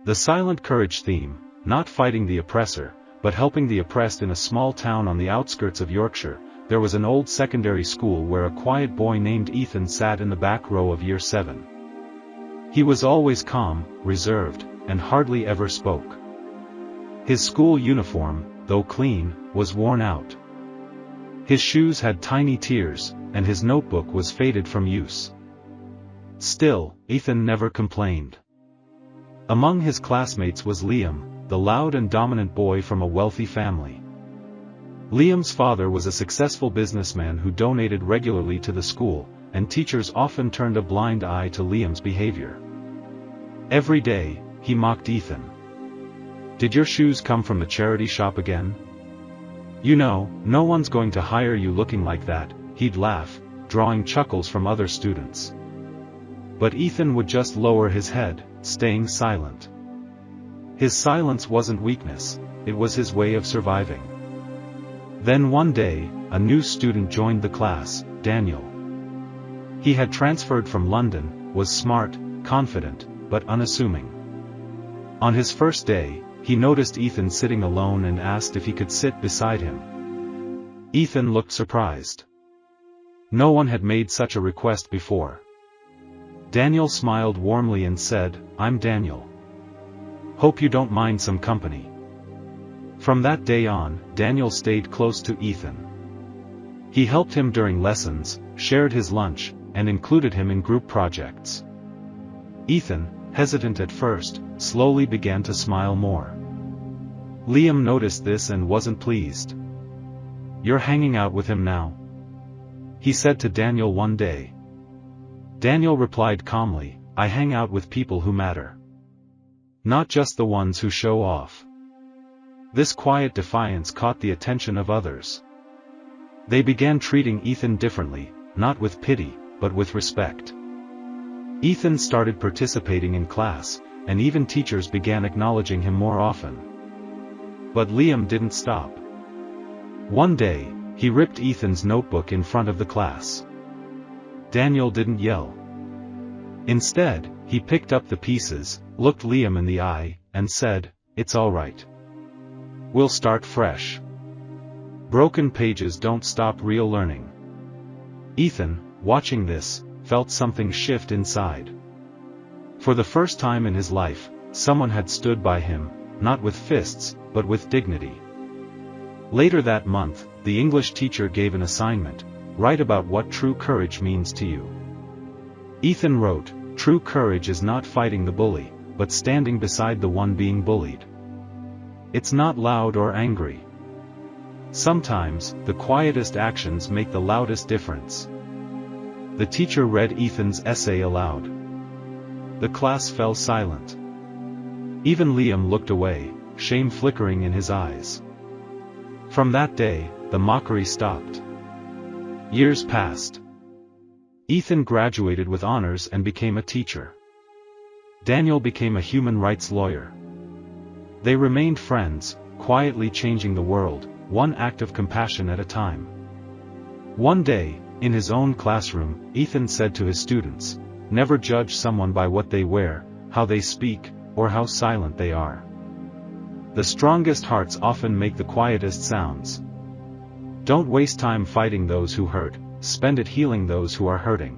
The silent courage theme, not fighting the oppressor, but helping the oppressed. In a small town on the outskirts of Yorkshire, there was an old secondary school where a quiet boy named Ethan sat in the back row of Year 7. He was always calm, reserved, and hardly ever spoke. His school uniform, though clean, was worn out. His shoes had tiny tears, and his notebook was faded from use. Still, Ethan never complained. Among his classmates was Liam, the loud and dominant boy from a wealthy family. Liam's father was a successful businessman who donated regularly to the school, and teachers often turned a blind eye to Liam's behavior. Every day, he mocked Ethan. "Did your shoes come from the charity shop again? You know, no one's going to hire you looking like that," he'd laugh, drawing chuckles from other students. But Ethan would just lower his head, staying silent. His silence wasn't weakness, it was his way of surviving. Then one day, a new student joined the class, Daniel. He had transferred from London, was smart, confident, but unassuming. On his first day, he noticed Ethan sitting alone and asked if he could sit beside him. Ethan looked surprised. No one had made such a request before. Daniel smiled warmly and said, "I'm Daniel. Hope you don't mind some company." From that day on, Daniel stayed close to Ethan. He helped him during lessons, shared his lunch, and included him in group projects. Ethan, hesitant at first, slowly began to smile more. Liam noticed this and wasn't pleased. "You're hanging out with him now?" he said to Daniel one day. Daniel replied calmly, "I hang out with people who matter. Not just the ones who show off." This quiet defiance caught the attention of others. They began treating Ethan differently, not with pity, but with respect. Ethan started participating in class, and even teachers began acknowledging him more often. But Liam didn't stop. One day, he ripped Ethan's notebook in front of the class. Daniel didn't yell. Instead, he picked up the pieces, looked Liam in the eye, and said, "It's all right. We'll start fresh. Broken pages don't stop real learning." Ethan, watching this, felt something shift inside. For the first time in his life, someone had stood by him, not with fists, but with dignity. Later that month, the English teacher gave an assignment: write about what true courage means to you. Ethan wrote, "True courage is not fighting the bully, but standing beside the one being bullied. It's not loud or angry. Sometimes, the quietest actions make the loudest difference." The teacher read Ethan's essay aloud. The class fell silent. Even Liam looked away, shame flickering in his eyes. From that day, the mockery stopped. Years passed. Ethan graduated with honors and became a teacher. Daniel became a human rights lawyer. They remained friends, quietly changing the world, one act of compassion at a time. One day, in his own classroom, Ethan said to his students, "Never judge someone by what they wear, how they speak, or how silent they are. The strongest hearts often make the quietest sounds. Don't waste time fighting those who hurt, spend it healing those who are hurting."